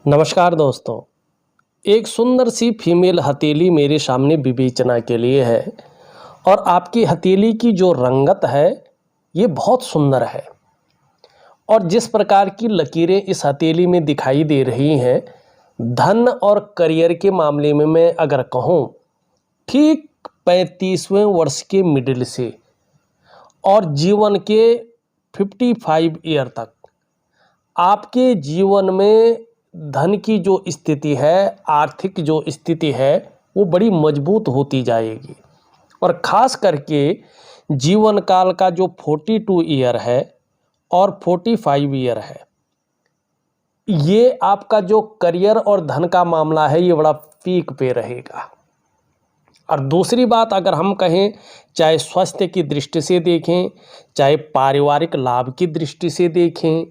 नमस्कार दोस्तों। एक सुंदर सी फीमेल हथेली मेरे सामने विवेचना के लिए है और आपकी हथेली की जो रंगत है ये बहुत सुंदर है और जिस प्रकार की लकीरें इस हथेली में दिखाई दे रही हैं, धन और करियर के मामले में मैं अगर कहूँ, ठीक 35वें वर्ष के मिडिल से और जीवन के 55 ईयर तक आपके जीवन में धन की जो स्थिति है, आर्थिक जो स्थिति है, वो बड़ी मजबूत होती जाएगी। और ख़ास करके जीवन काल का जो 42 ईयर है और 45 ईयर है, ये आपका जो करियर और धन का मामला है ये बड़ा पीक पे रहेगा। और दूसरी बात अगर हम कहें, चाहे स्वास्थ्य की दृष्टि से देखें, चाहे पारिवारिक लाभ की दृष्टि से देखें,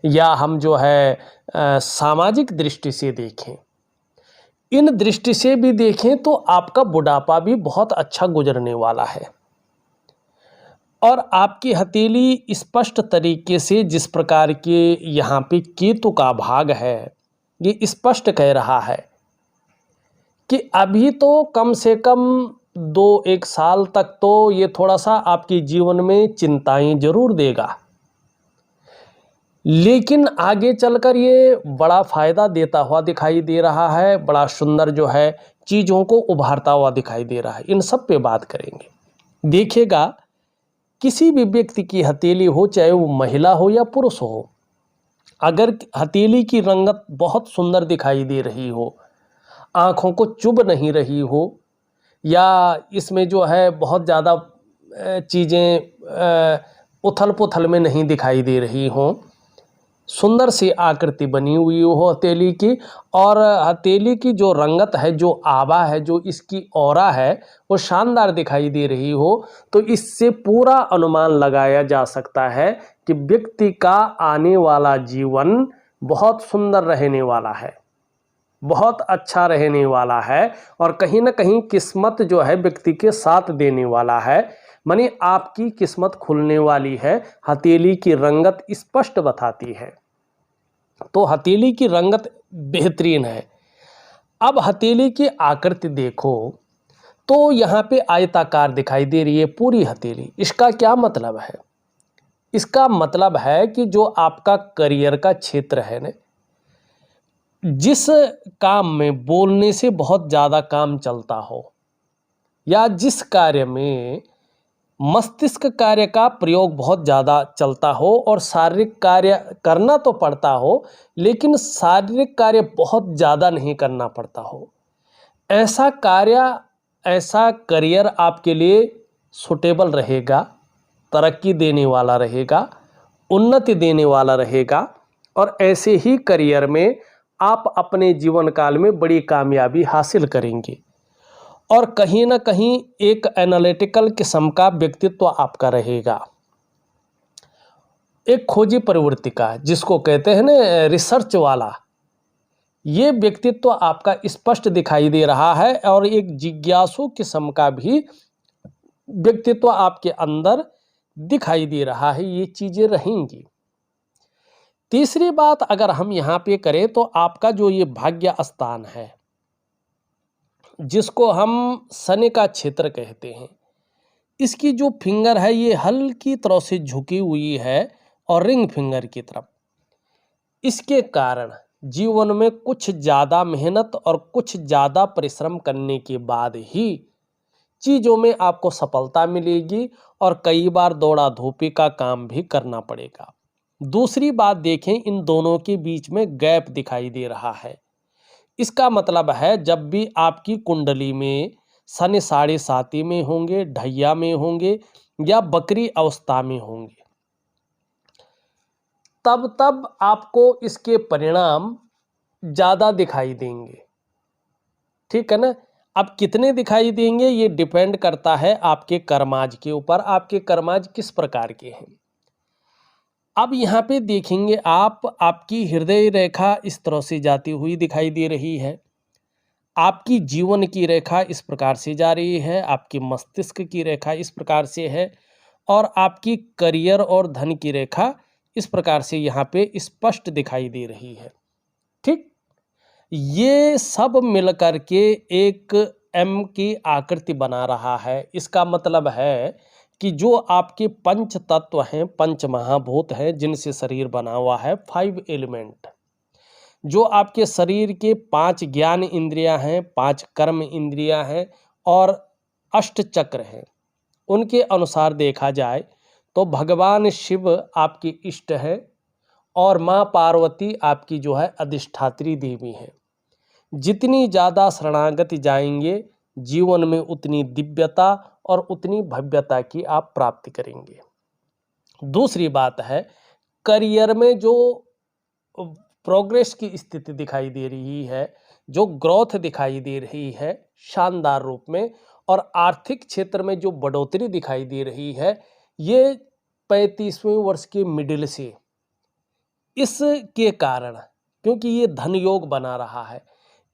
या हम जो है सामाजिक दृष्टि से देखें, इन दृष्टि से भी देखें तो आपका बुढ़ापा भी बहुत अच्छा गुजरने वाला है। और आपकी हथेली स्पष्ट तरीके से जिस प्रकार के यहाँ पे केतु का भाग है, ये स्पष्ट कह रहा है कि अभी तो कम से कम 2-1 साल तक तो ये थोड़ा सा आपके जीवन में चिंताएं जरूर देगा, लेकिन आगे चलकर ये बड़ा फ़ायदा देता हुआ दिखाई दे रहा है। बड़ा सुंदर जो है चीज़ों को उभारता हुआ दिखाई दे रहा है। इन सब पे बात करेंगे। देखिएगा, किसी भी व्यक्ति की हथेली हो, चाहे वो महिला हो या पुरुष हो, अगर हथेली की रंगत बहुत सुंदर दिखाई दे रही हो, आँखों को चुभ नहीं रही हो, या इसमें जो है बहुत ज़्यादा चीज़ें उथल पुथल में नहीं दिखाई दे रही हों, सुंदर सी आकृति बनी हुई हो हथेली की, और हथेली की जो रंगत है, जो आभा है, जो इसकी ऑरा है, वो शानदार दिखाई दे रही हो, तो इससे पूरा अनुमान लगाया जा सकता है कि व्यक्ति का आने वाला जीवन बहुत सुंदर रहने वाला है, बहुत अच्छा रहने वाला है, और कहीं ना कहीं किस्मत जो है व्यक्ति के साथ देने वाला है। माने आपकी किस्मत खुलने वाली है, हथेली की रंगत स्पष्ट बताती है। तो हथेली की रंगत बेहतरीन है। अब हथेली की आकृति देखो तो यहाँ पे आयताकार दिखाई दे रही है पूरी हथेली। इसका क्या मतलब है? इसका मतलब है कि जो आपका करियर का क्षेत्र है ना, जिस काम में बोलने से बहुत ज़्यादा काम चलता हो, या जिस कार्य में मस्तिष्क कार्य का प्रयोग बहुत ज़्यादा चलता हो और शारीरिक कार्य करना तो पड़ता हो, लेकिन शारीरिक कार्य बहुत ज़्यादा नहीं करना पड़ता हो, ऐसा कार्य, ऐसा करियर आपके लिए सुटेबल रहेगा, तरक्की देने वाला रहेगा, उन्नति देने वाला रहेगा। और ऐसे ही करियर में आप अपने जीवन काल में बड़ी कामयाबी हासिल करेंगे। और कहीं ना कहीं एक एनालिटिकल किस्म का व्यक्तित्व आपका रहेगा, एक खोजी प्रवृत्ति का, जिसको कहते हैं ना रिसर्च वाला, ये व्यक्तित्व आपका स्पष्ट दिखाई दे रहा है। और एक जिज्ञासु किस्म का भी व्यक्तित्व आपके अंदर दिखाई दे रहा है। ये चीज़ें रहेंगी। तीसरी बात अगर हम यहाँ पे करें तो आपका जो ये भाग्य स्थान है, जिसको हम शनि का क्षेत्र कहते हैं, इसकी जो फिंगर है ये हल्की तरह से झुकी हुई है और रिंग फिंगर की तरफ। इसके कारण जीवन में कुछ ज़्यादा मेहनत और कुछ ज़्यादा परिश्रम करने के बाद ही चीज़ों में आपको सफलता मिलेगी, और कई बार दौड़ा धूपी का काम भी करना पड़ेगा। दूसरी बात देखें, इन दोनों के बीच में गैप दिखाई दे रहा है। इसका मतलब है जब भी आपकी कुंडली में शनि 7.5 में होंगे, ढैया में होंगे, या बकरी अवस्था में होंगे, तब आपको इसके परिणाम ज़्यादा दिखाई देंगे। ठीक है ना? अब कितने दिखाई देंगे ये डिपेंड करता है आपके कर्माज के ऊपर, आपके कर्माज किस प्रकार के हैं। अब यहाँ पे देखेंगे आप, आपकी हृदय रेखा इस तरह से जाती हुई दिखाई दे रही है, आपकी जीवन की रेखा इस प्रकार से जा रही है, आपकी मस्तिष्क की रेखा इस प्रकार से है, और आपकी करियर और धन की रेखा इस प्रकार से यहाँ पे स्पष्ट दिखाई दे रही है। ठीक, ये सब मिलकर के एक एम की आकृति बना रहा है। इसका मतलब है कि जो आपके पंच तत्व हैं, पंच महाभूत हैं, जिनसे शरीर बना हुआ है, 5 एलिमेंट, जो आपके शरीर के 5 ज्ञान इंद्रियां हैं, 5 कर्म इंद्रियां हैं और अष्ट चक्र हैं, उनके अनुसार देखा जाए तो भगवान शिव आपकी इष्ट है और माँ पार्वती आपकी जो है अधिष्ठात्री देवी है। जितनी ज़्यादा शरणागति जाएंगे, जीवन में उतनी दिव्यता और उतनी भव्यता की आप प्राप्ति करेंगे। दूसरी बात है, करियर में जो प्रोग्रेस की स्थिति दिखाई दे रही है, जो ग्रोथ दिखाई दे रही है शानदार रूप में, और आर्थिक क्षेत्र में जो बढ़ोतरी दिखाई दे रही है, ये 35वें वर्ष के मिडिल से, इसके कारण, क्योंकि ये धन योग बना रहा है,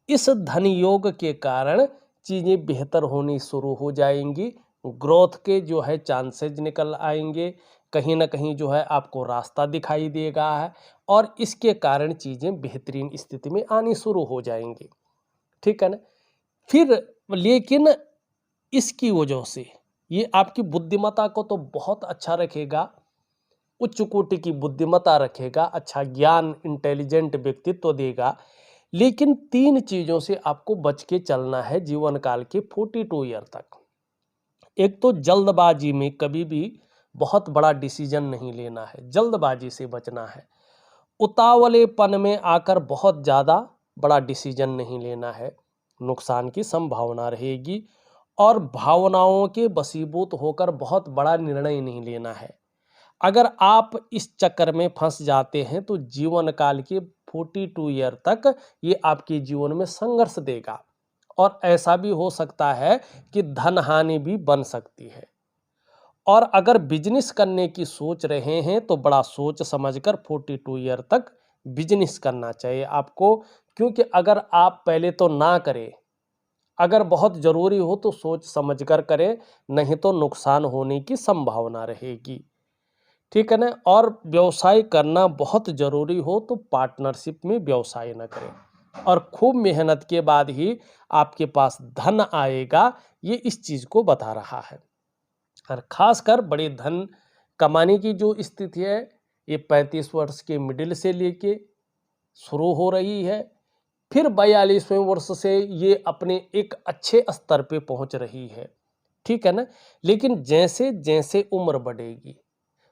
इस धन योग के कारण चीज़ें बेहतर होनी शुरू हो जाएंगी। ग्रोथ के जो है चांसेज निकल आएंगे, कहीं ना कहीं जो है आपको रास्ता दिखाई देगा है, और इसके कारण चीज़ें बेहतरीन स्थिति में आनी शुरू हो जाएंगी। ठीक है ना। फिर लेकिन इसकी वजह से ये आपकी बुद्धिमत्ता को तो बहुत अच्छा रखेगा, उच्च कोटि की बुद्धिमत्ता रखेगा, अच्छा ज्ञान, इंटेलिजेंट व्यक्तित्व देगा, लेकिन 3 चीज़ों से आपको बच के चलना है जीवन काल के 42 ईयर तक। एक तो जल्दबाजी में कभी भी बहुत बड़ा डिसीजन नहीं लेना है, जल्दबाजी से बचना है। उतावलेपन में आकर बहुत ज़्यादा बड़ा डिसीजन नहीं लेना है, नुकसान की संभावना रहेगी। और भावनाओं के वशीभूत होकर बहुत बड़ा निर्णय नहीं लेना है। अगर आप इस चक्कर में फंस जाते हैं तो जीवन काल के 42 ईयर तक ये आपके जीवन में संघर्ष देगा, और ऐसा भी हो सकता है कि धन हानि भी बन सकती है। और अगर बिजनेस करने की सोच रहे हैं तो बड़ा सोच समझकर 42 ईयर तक बिजनेस करना चाहिए आपको, क्योंकि अगर आप पहले तो ना करें, अगर बहुत ज़रूरी हो तो सोच समझकर करें, नहीं तो नुकसान होने की संभावना रहेगी। ठीक है ना। और व्यवसाय करना बहुत ज़रूरी हो तो पार्टनरशिप में व्यवसाय न करें, और खूब मेहनत के बाद ही आपके पास धन आएगा, ये इस चीज़ को बता रहा है। और ख़ासकर बड़े धन कमाने की जो स्थिति है, ये 35 वर्ष के मिडिल से लेके शुरू हो रही है, फिर 42वें वर्ष से ये अपने एक अच्छे स्तर पे पहुंच रही है। ठीक है ना। लेकिन जैसे जैसे उम्र बढ़ेगी,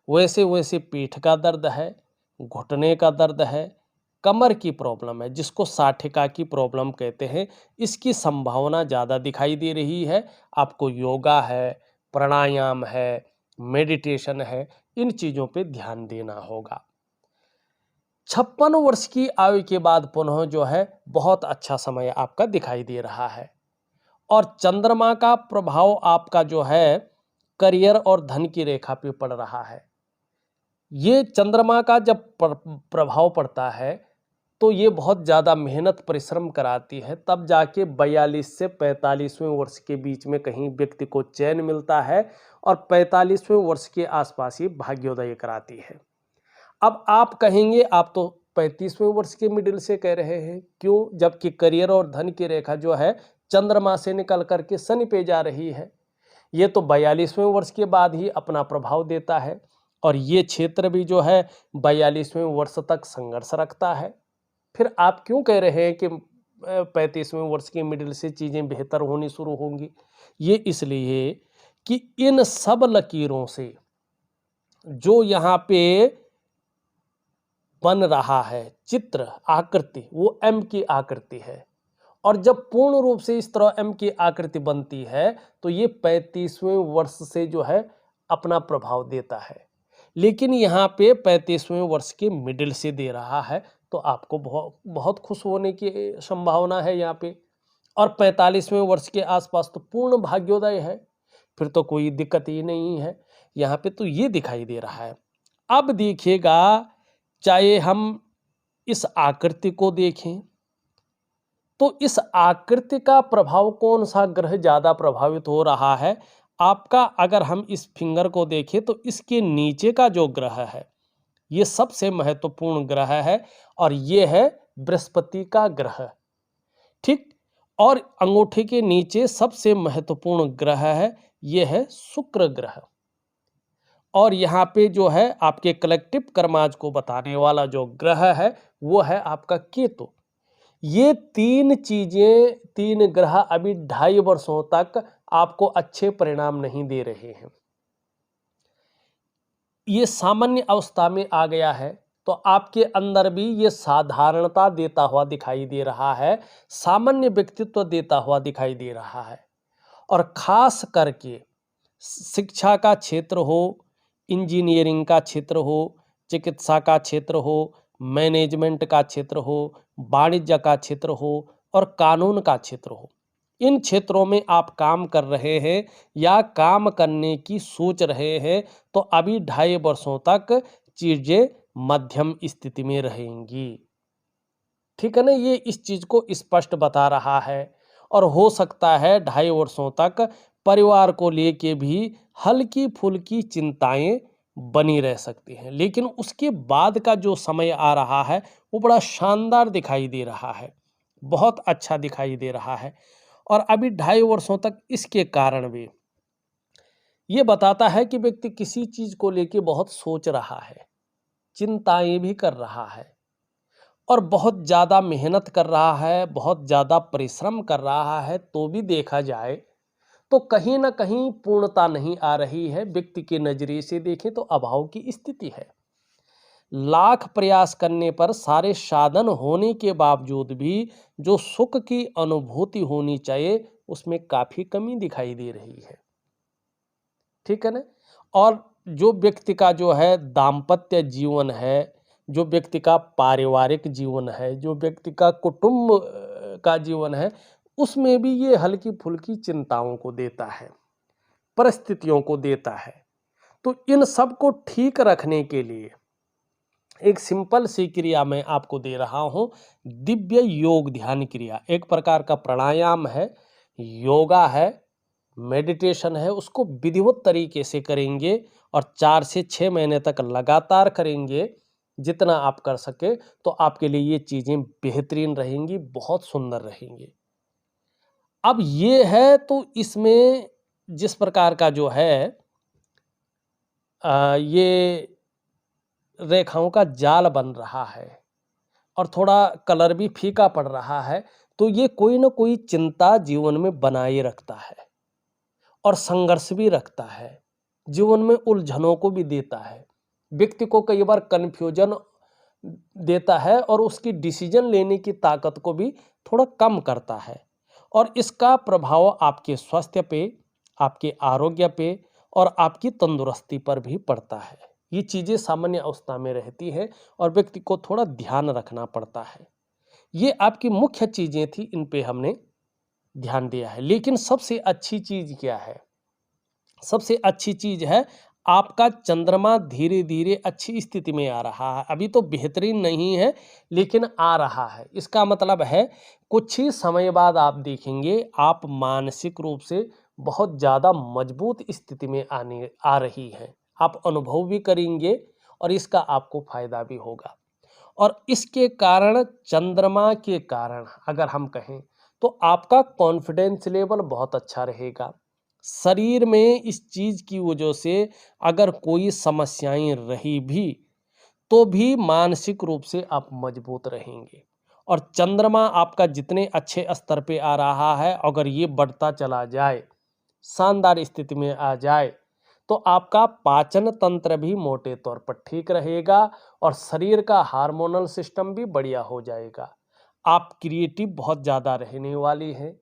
वैसे वैसे पीठ का दर्द है, घुटने का दर्द है, कमर की प्रॉब्लम है, जिसको साठिका की प्रॉब्लम कहते हैं, इसकी संभावना ज़्यादा दिखाई दे रही है। आपको योगा है, प्राणायाम है, मेडिटेशन है, इन चीज़ों पे ध्यान देना होगा। 56 वर्ष की आयु के बाद पुनः जो है बहुत अच्छा समय आपका दिखाई दे रहा है, और चंद्रमा का प्रभाव आपका जो है करियर और धन की रेखा पे पड़ रहा है। ये चंद्रमा का जब प्रभाव पड़ता है तो ये बहुत ज़्यादा मेहनत परिश्रम कराती है, तब जाके 42 से 45वें वर्ष के बीच में कहीं व्यक्ति को चैन मिलता है, और 45वें वर्ष के आसपास ये भाग्योदय कराती है। अब आप कहेंगे आप तो 35वें वर्ष के मिडिल से कह रहे हैं, क्यों? जबकि करियर और धन की रेखा जो है चंद्रमा से निकल करके शनि पे जा रही है। ये तो 42वें वर्ष के बाद ही अपना प्रभाव देता है, और ये क्षेत्र भी जो है 42वें वर्ष तक संघर्ष रखता है। फिर आप क्यों कह रहे हैं कि 35वें वर्ष के मिडिल से चीज़ें बेहतर होनी शुरू होंगी? ये इसलिए कि इन सब लकीरों से जो यहाँ पे बन रहा है चित्र, आकृति, वो एम की आकृति है, और जब पूर्ण रूप से इस तरह एम की आकृति बनती है तो ये 35वें वर्ष से जो है अपना प्रभाव देता है। लेकिन यहाँ पे 35वें वर्ष के मिडिल से दे रहा है, तो आपको बहुत बहुत खुश होने की संभावना है यहाँ पे। और 45वें वर्ष के आसपास तो पूर्ण भाग्योदय है, फिर तो कोई दिक्कत ही नहीं है। यहाँ पे तो ये दिखाई दे रहा है। अब देखिएगा, चाहे हम इस आकृति को देखें तो इस आकृति का प्रभाव कौन सा ग्रह ज़्यादा प्रभावित हो रहा है आपका? अगर हम इस फिंगर को देखें तो इसके नीचे का जो ग्रह है ये सबसे महत्वपूर्ण ग्रह है, और ये है बृहस्पति का ग्रह। ठीक। और अंगूठे के नीचे सबसे महत्वपूर्ण ग्रह है, ये है शुक्र ग्रह। और यहाँ पे जो है आपके कलेक्टिव कर्माज को बताने वाला जो ग्रह है वो है आपका केतु। ये तीन चीजें, तीन ग्रह अभी 2.5 वर्षों तक आपको अच्छे परिणाम नहीं दे रहे हैं। ये सामान्य अवस्था में आ गया है तो आपके अंदर भी ये साधारणता देता हुआ दिखाई दे रहा है, सामान्य व्यक्तित्व देता हुआ दिखाई दे रहा है। और खास करके शिक्षा का क्षेत्र हो, इंजीनियरिंग का क्षेत्र हो, चिकित्सा का क्षेत्र हो, मैनेजमेंट का क्षेत्र हो, वाणिज्य का क्षेत्र हो और कानून का क्षेत्र हो, इन क्षेत्रों में आप काम कर रहे हैं या काम करने की सोच रहे हैं तो अभी 2.5 वर्षों तक चीजें मध्यम स्थिति में रहेंगी। ठीक है ना, ये इस चीज को स्पष्ट बता रहा है। और हो सकता है 2.5 वर्षों तक परिवार को लेके भी हल्की फुल्की चिंताएं बनी रह सकती हैं, लेकिन उसके बाद का जो समय आ रहा है वो बड़ा शानदार दिखाई दे रहा है, बहुत अच्छा दिखाई दे रहा है। और अभी 2.5 वर्षों तक इसके कारण भी ये बताता है कि व्यक्ति किसी चीज को लेके बहुत सोच रहा है, चिंताएं भी कर रहा है और बहुत ज़्यादा मेहनत कर रहा है, बहुत ज़्यादा परिश्रम कर रहा है, तो भी देखा जाए तो कहीं ना कहीं पूर्णता नहीं आ रही है। व्यक्ति के नजरिए से देखें तो अभाव की स्थिति है। लाख प्रयास करने पर, सारे साधन होने के बावजूद भी जो सुख की अनुभूति होनी चाहिए उसमें काफी कमी दिखाई दे रही है। ठीक है ना। और जो व्यक्ति का जो है दाम्पत्य जीवन है, जो व्यक्ति का पारिवारिक जीवन है, जो व्यक्ति का कुटुंब का जीवन है, उसमें भी ये हल्की फुल्की चिंताओं को देता है, परिस्थितियों को देता है। तो इन सब को ठीक रखने के लिए एक सिंपल सी क्रिया मैं आपको दे रहा हूं, दिव्य योग ध्यान क्रिया। एक प्रकार का प्राणायाम है, योगा है, मेडिटेशन है, उसको विधिवत तरीके से करेंगे और 4 से 6 महीने तक लगातार करेंगे, जितना आप कर सके तो आपके लिए ये चीज़ें बेहतरीन रहेंगी, बहुत सुंदर रहेंगी। अब ये है तो इसमें जिस प्रकार का जो है ये रेखाओं का जाल बन रहा है और थोड़ा कलर भी फीका पड़ रहा है, तो ये कोई ना कोई चिंता जीवन में बनाए रखता है और संघर्ष भी रखता है, जीवन में उलझनों को भी देता है, व्यक्ति को कई बार कन्फ्यूजन देता है और उसकी डिसीजन लेने की ताकत को भी थोड़ा कम करता है। और इसका प्रभाव आपके स्वास्थ्य पे, आपके आरोग्य पे और आपकी तंदुरुस्ती पर भी पड़ता है। ये चीज़ें सामान्य अवस्था में रहती है और व्यक्ति को थोड़ा ध्यान रखना पड़ता है। ये आपकी मुख्य चीज़ें थी, इन पे हमने ध्यान दिया है। लेकिन सबसे अच्छी चीज़ क्या है? सबसे अच्छी चीज़ है आपका चंद्रमा धीरे धीरे अच्छी स्थिति में आ रहा है। अभी तो बेहतरीन नहीं है लेकिन आ रहा है। इसका मतलब है कुछ ही समय बाद आप देखेंगे आप मानसिक रूप से बहुत ज़्यादा मजबूत स्थिति में आ रही हैं। आप अनुभव भी करेंगे और इसका आपको फायदा भी होगा। और इसके कारण, चंद्रमा के कारण अगर हम कहें तो आपका कॉन्फिडेंस लेवल बहुत अच्छा रहेगा। शरीर में इस चीज की वजह से अगर कोई समस्याएं रही भी तो भी मानसिक रूप से आप मजबूत रहेंगे। और चंद्रमा आपका जितने अच्छे स्तर पे आ रहा है, अगर ये बढ़ता चला जाए, शानदार स्थिति में आ जाए, तो आपका पाचन तंत्र भी मोटे तौर पर ठीक रहेगा और शरीर का हार्मोनल सिस्टम भी बढ़िया हो जाएगा। आप क्रिएटिव बहुत ज़्यादा रहने वाली हैं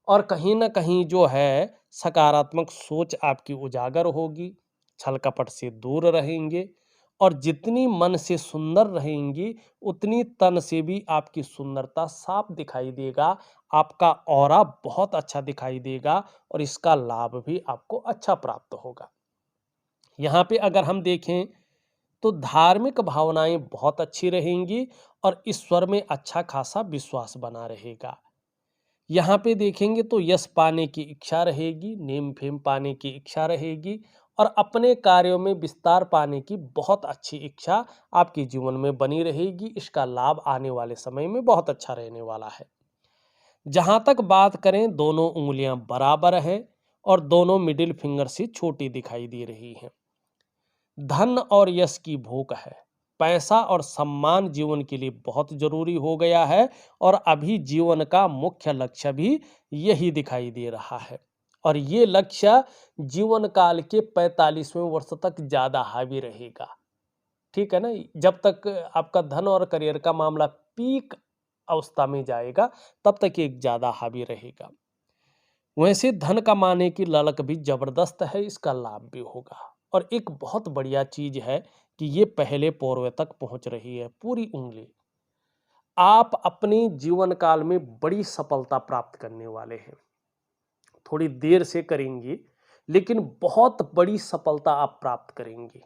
और कहीं ना कहीं जो है सकारात्मक सोच आपकी उजागर होगी, छल कपट से दूर रहेंगे और जितनी मन से सुंदर रहेंगी उतनी तन से भी आपकी सुंदरता साफ दिखाई देगा। आपका ऑरा बहुत अच्छा दिखाई देगा और इसका लाभ भी आपको अच्छा प्राप्त होगा। यहाँ पे अगर हम देखें तो धार्मिक भावनाएं बहुत अच्छी रहेंगी और ईश्वर में अच्छा खासा विश्वास बना रहेगा। यहाँ पे देखेंगे तो यश पाने की इच्छा रहेगी, नेम फेम पाने की इच्छा रहेगी और अपने कार्यों में विस्तार पाने की बहुत अच्छी इच्छा आपके जीवन में बनी रहेगी। इसका लाभ आने वाले समय में बहुत अच्छा रहने वाला है। जहां तक बात करें, दोनों उंगलियां बराबर हैं और दोनों मिडिल फिंगर से छोटी दिखाई दे रही हैं। धन और यश की भूख है। पैसा और सम्मान जीवन के लिए बहुत जरूरी हो गया है और अभी जीवन का मुख्य लक्ष्य भी यही दिखाई दे रहा है। और ये लक्ष्य जीवन काल के 45वें वर्ष तक ज्यादा हावी रहेगा। ठीक है ना? जब तक आपका धन और करियर का मामला पीक अवस्था में जाएगा, तब तक ये ज्यादा हावी रहेगा। वैसे धन कमाने की ललक भी जबरदस्त है, इसका लाभ भी होगा। और एक बहुत बढ़िया चीज है कि ये पहले पोरवे तक पहुंच रही है, पूरी उंगली। आप अपने जीवन काल में बड़ी सफलता प्राप्त करने वाले हैं। थोड़ी देर से करेंगे, लेकिन बहुत बड़ी सफलता आप प्राप्त करेंगे।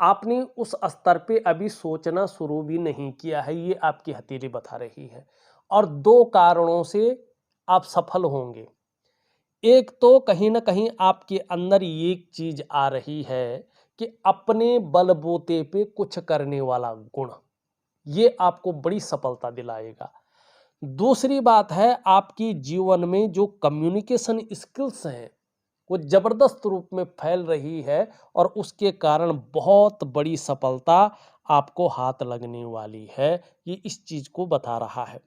आपने उस स्तर पे अभी सोचना शुरू भी नहीं किया है, ये आपकी हथेली बता रही है। और दो कारणों से आप सफल होंगे। एक तो कहीं ना कहीं आपके अंदर एक चीज आ रही है कि अपने बलबूते पे कुछ करने वाला गुण, ये आपको बड़ी सफलता दिलाएगा। दूसरी बात है, आपकी जीवन में जो कम्युनिकेशन स्किल्स हैं वो जबरदस्त रूप में फैल रही है और उसके कारण बहुत बड़ी सफलता आपको हाथ लगने वाली है, ये इस चीज को बता रहा है।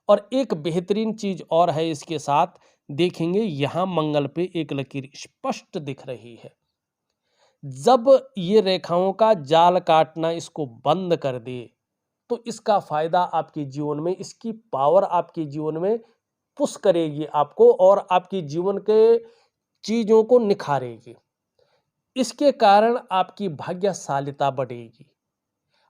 और एक बेहतरीन चीज और है इसके साथ, देखेंगे यहां मंगल पे एक लकीर स्पष्ट दिख रही है। जब ये रेखाओं का जाल काटना इसको बंद कर दे, तो इसका फायदा आपके जीवन में, इसकी पावर आपके जीवन में पुश करेगी आपको और आपके जीवन के चीजों को निखारेगी। इसके कारण आपकी भाग्यशालिता बढ़ेगी।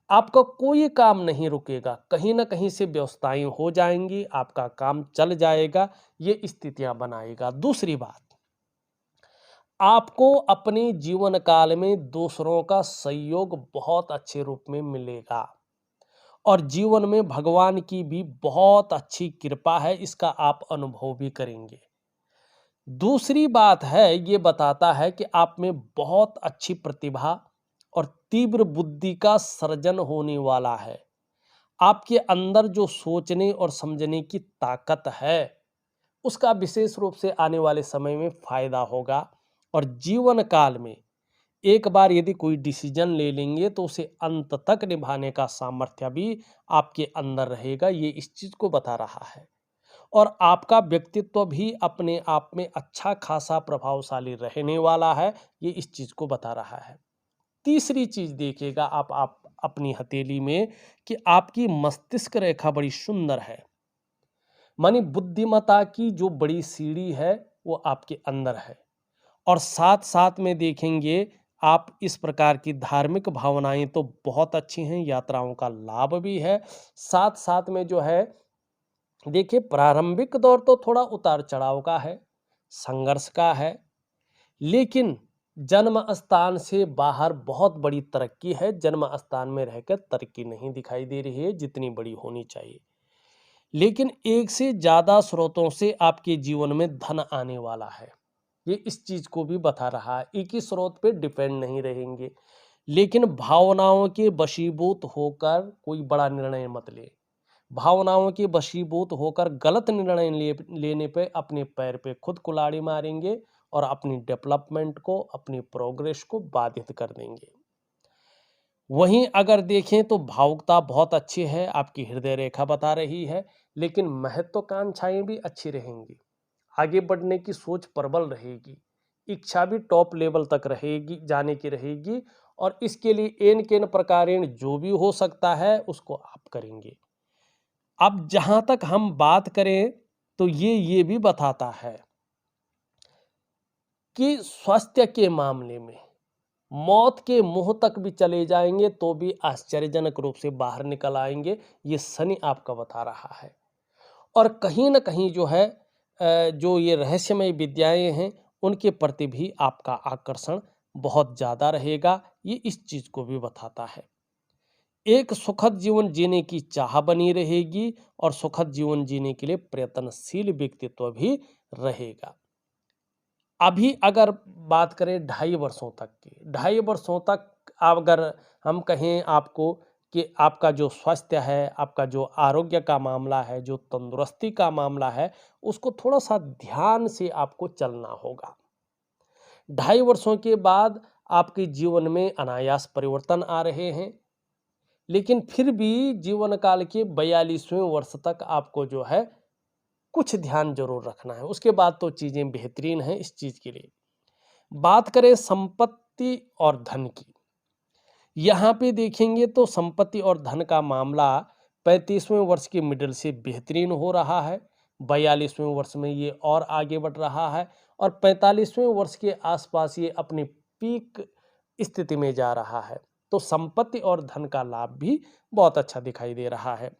आपका कोई काम नहीं रुकेगा, कहीं ना कहीं से व्यवस्थाएं हो जाएंगी, आपका काम चल जाएगा, ये स्थितियां बनाएगा। दूसरी बात, आपको अपने जीवन काल में दूसरों का सहयोग बहुत अच्छे रूप में मिलेगा और जीवन में भगवान की भी बहुत अच्छी कृपा है, इसका आप अनुभव भी करेंगे। दूसरी बात है, ये बताता है कि आप में बहुत अच्छी प्रतिभा और तीव्र बुद्धि का सृजन होने वाला है। आपके अंदर जो सोचने और समझने की ताकत है, उसका विशेष रूप से आने वाले समय में फायदा होगा। और जीवन काल में एक बार यदि कोई डिसीजन ले लेंगे तो उसे अंत तक निभाने का सामर्थ्य भी आपके अंदर रहेगा, ये इस चीज को बता रहा है। और आपका व्यक्तित्व भी अपने आप में अच्छा खासा प्रभावशाली रहने वाला है, ये इस चीज को बता रहा है। तीसरी चीज देखिएगा आप अपनी हथेली में कि आपकी मस्तिष्क रेखा बड़ी सुंदर है, मानी बुद्धिमत्ता की जो बड़ी सीढ़ी है वो आपके अंदर है। और साथ साथ में देखेंगे आप इस प्रकार की धार्मिक भावनाएं तो बहुत अच्छी हैं, यात्राओं का लाभ भी है। साथ साथ में जो है, देखिए प्रारंभिक दौर तो थोड़ा उतार चढ़ाव का है, संघर्ष का है, लेकिन जन्म स्थान से बाहर बहुत बड़ी तरक्की है। जन्म स्थान में रहकर तरक्की नहीं दिखाई दे रही है जितनी बड़ी होनी चाहिए। लेकिन एक से ज्यादा स्रोतों से आपके जीवन में धन आने वाला है, ये इस चीज को भी बता रहा है। एक ही स्रोत पे डिपेंड नहीं रहेंगे। लेकिन भावनाओं के वशीभूत होकर कोई बड़ा निर्णय मत ले। भावनाओं के वशीभूत होकर गलत निर्णय लेने पे अपने पैर पे खुद कुल्हाड़ी मारेंगे और अपनी डेवलपमेंट को, अपनी प्रोग्रेस को बाधित कर देंगे। वहीं अगर देखें तो भावुकता बहुत अच्छी है, आपकी हृदय रेखा बता रही है, लेकिन महत्वाकांक्षाएं भी अच्छी रहेंगी। आगे बढ़ने की सोच प्रबल रहेगी, इच्छा भी टॉप लेवल तक रहेगी, जाने की रहेगी। और इसके लिए एन केन प्रकारेण जो भी हो सकता है उसको आप करेंगे। अब जहां तक हम बात करें तो ये भी बताता है कि स्वास्थ्य के मामले में मौत के मुंह तक भी चले जाएंगे तो भी आश्चर्यजनक रूप से बाहर निकल आएंगे, ये शनि आपका बता रहा है। और कहीं ना कहीं जो है, जो ये रहस्यमय विद्याएं हैं उनके प्रति भी आपका आकर्षण बहुत ज़्यादा रहेगा, ये इस चीज़ को भी बताता है। एक सुखद जीवन जीने की चाह बनी रहेगी और सुखद जीवन जीने के लिए प्रयत्नशील व्यक्तित्व भी रहेगा। अभी अगर बात करें 2.5 वर्षों तक की, 2.5 वर्षों तक अगर हम कहें आपको कि आपका जो स्वास्थ्य है, आपका जो आरोग्य का मामला है, जो तंदुरुस्ती का मामला है, उसको थोड़ा सा ध्यान से आपको चलना होगा। 2.5 वर्षों के बाद आपके जीवन में अनायास परिवर्तन आ रहे हैं, लेकिन फिर भी जीवन काल के 42वें वर्ष तक आपको जो है कुछ ध्यान जरूर रखना है। उसके बाद तो चीजें बेहतरीन हैं इस चीज के लिए। बात करें संपत्ति और धन की, यहाँ पे देखेंगे तो संपत्ति और धन का मामला 35वें वर्ष के मिडिल से बेहतरीन हो रहा है, 42वें वर्ष में ये और आगे बढ़ रहा है और 45वें वर्ष के आसपास ये अपने पीक स्थिति में जा रहा है। तो संपत्ति और धन का लाभ भी बहुत अच्छा दिखाई दे रहा है।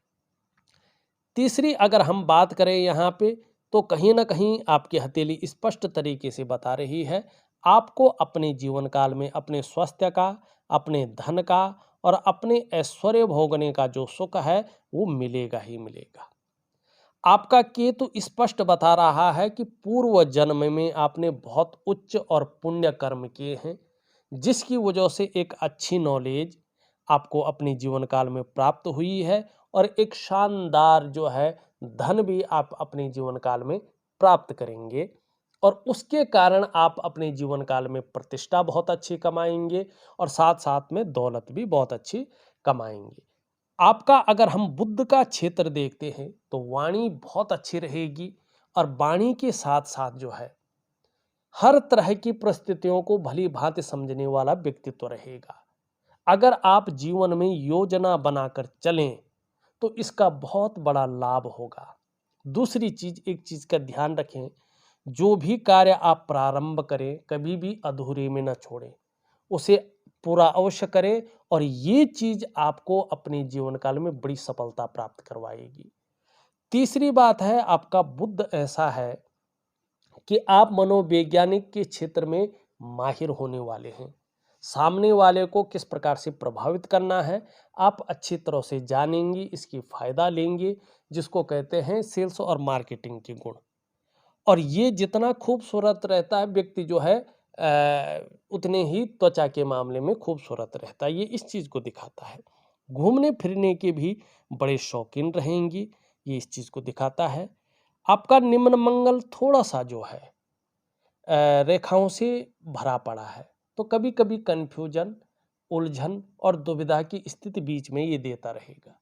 तीसरी अगर हम बात करें यहाँ पे, तो कहीं ना कहीं आपकी हथेली स्पष्ट तरीके से बता रही है आपको अपने जीवन काल में अपने स्वास्थ्य का, अपने धन का और अपने ऐश्वर्य भोगने का जो सुख है वो मिलेगा ही मिलेगा। आपका केतु स्पष्ट बता रहा है कि पूर्व जन्म में आपने बहुत उच्च और पुण्य कर्म किए हैं, जिसकी वजह से एक अच्छी नॉलेज आपको अपने जीवन काल में प्राप्त हुई है और एक शानदार जो है धन भी आप अपने जीवन काल में प्राप्त करेंगे और उसके कारण आप अपने जीवन काल में प्रतिष्ठा बहुत अच्छी कमाएंगे और साथ साथ में दौलत भी बहुत अच्छी कमाएंगे। आपका अगर हम बुद्ध का क्षेत्र देखते हैं तो वाणी बहुत अच्छी रहेगी और वाणी के साथ साथ जो है हर तरह की परिस्थितियों को भली भांति समझने वाला व्यक्तित्व रहेगा। अगर आप जीवन में योजना बनाकर चलें तो इसका बहुत बड़ा लाभ होगा। दूसरी चीज, एक चीज का ध्यान रखें, जो भी कार्य आप प्रारंभ करें कभी भी अधूरे में न छोड़ें, उसे पूरा अवश्य करें और ये चीज आपको अपने जीवन काल में बड़ी सफलता प्राप्त करवाएगी। तीसरी बात है, आपका बुद्ध ऐसा है कि आप मनोवैज्ञानिक के क्षेत्र में माहिर होने वाले हैं। सामने वाले को किस प्रकार से प्रभावित करना है आप अच्छी तरह से जानेंगे, इसकी फायदा लेंगे, जिसको कहते हैं सेल्स और मार्केटिंग के गुण। और ये जितना खूबसूरत रहता है व्यक्ति जो है उतने ही त्वचा के मामले में खूबसूरत रहता है, ये इस चीज को दिखाता है। घूमने फिरने के भी बड़े शौकीन रहेंगी, ये इस चीज को दिखाता है। आपका निम्न मंगल थोड़ा सा जो है रेखाओं से भरा पड़ा है, तो कभी कभी कंफ्यूजन, उलझन और दुविधा की स्थिति बीच में ये देता रहेगा।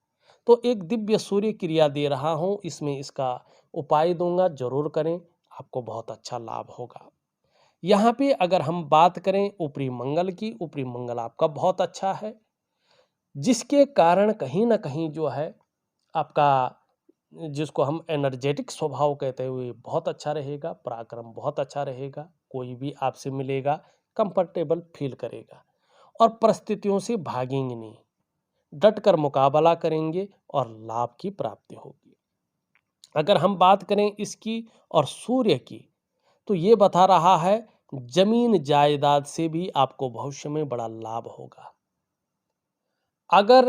तो एक दिव्य सूर्य क्रिया दे रहा हूं, इसमें इसका उपाय दूंगा, जरूर करें, आपको बहुत अच्छा लाभ होगा। यहाँ पे अगर हम बात करें ऊपरी मंगल की, ऊपरी मंगल आपका बहुत अच्छा है, जिसके कारण कहीं ना कहीं जो है आपका, जिसको हम एनर्जेटिक स्वभाव कहते हुए, बहुत अच्छा रहेगा, पराक्रम बहुत अच्छा रहेगा, कोई भी आपसे मिलेगा कंफर्टेबल फील करेगा और परिस्थितियों से भागेंगे नहीं, डटकर मुकाबला करेंगे और लाभ की प्राप्ति होगी। अगर हम बात करें इसकी और सूर्य की, तो ये बता रहा है जमीन जायदाद से भी आपको भविष्य में बड़ा लाभ होगा। अगर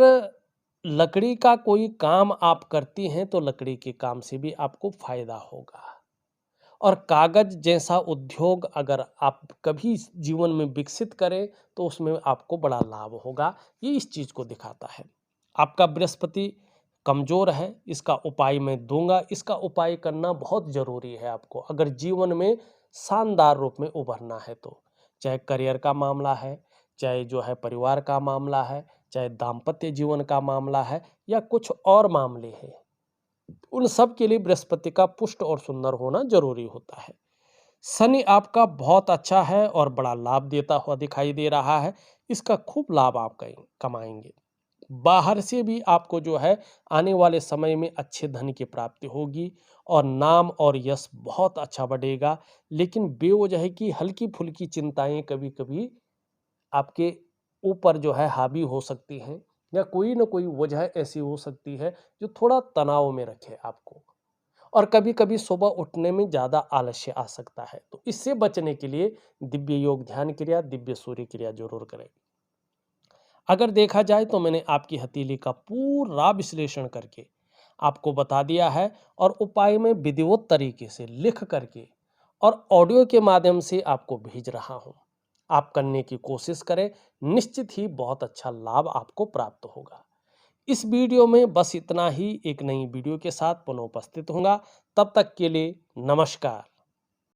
लकड़ी का कोई काम आप करती हैं तो लकड़ी के काम से भी आपको फायदा होगा और कागज जैसा उद्योग अगर आप कभी जीवन में विकसित करें तो उसमें आपको बड़ा लाभ होगा, ये इस चीज को दिखाता है। आपका बृहस्पति कमजोर है, इसका उपाय मैं दूंगा, इसका उपाय करना बहुत जरूरी है आपको अगर जीवन में शानदार रूप में उभरना है तो। चाहे करियर का मामला है, चाहे जो है परिवार का मामला है, चाहे दाम्पत्य जीवन का मामला है या कुछ और मामले हैं, उन सब के लिए बृहस्पति का पुष्ट और सुंदर होना जरूरी होता है। शनि आपका बहुत अच्छा है और बड़ा लाभ देता हुआ दिखाई दे रहा है, इसका खूब लाभ आप कमाएंगे। बाहर से भी आपको जो है आने वाले समय में अच्छे धन की प्राप्ति होगी और नाम और यश बहुत अच्छा बढ़ेगा, लेकिन बेवजह की हल्की फुल्की चिंताएं कभी कभी आपके ऊपर जो है हावी हो सकती हैं या कोई ना कोई वजह ऐसी हो सकती है जो थोड़ा तनाव में रखे आपको और कभी कभी सुबह उठने में ज़्यादा आलस्य आ सकता है। तो इससे बचने के लिए दिव्य योग ध्यान क्रिया, दिव्य सूर्य क्रिया जरूर करें। अगर देखा जाए तो मैंने आपकी हथेली का पूरा विश्लेषण करके आपको बता दिया है और उपाय में विधिवत तरीके से लिख करके और ऑडियो के माध्यम से आपको भेज रहा हूं। आप करने की कोशिश करें, निश्चित ही बहुत अच्छा लाभ आपको प्राप्त होगा। इस वीडियो में बस इतना ही। एक नई वीडियो के साथ पुनः उपस्थित होऊंगा। तब तक के लिए नमस्कार।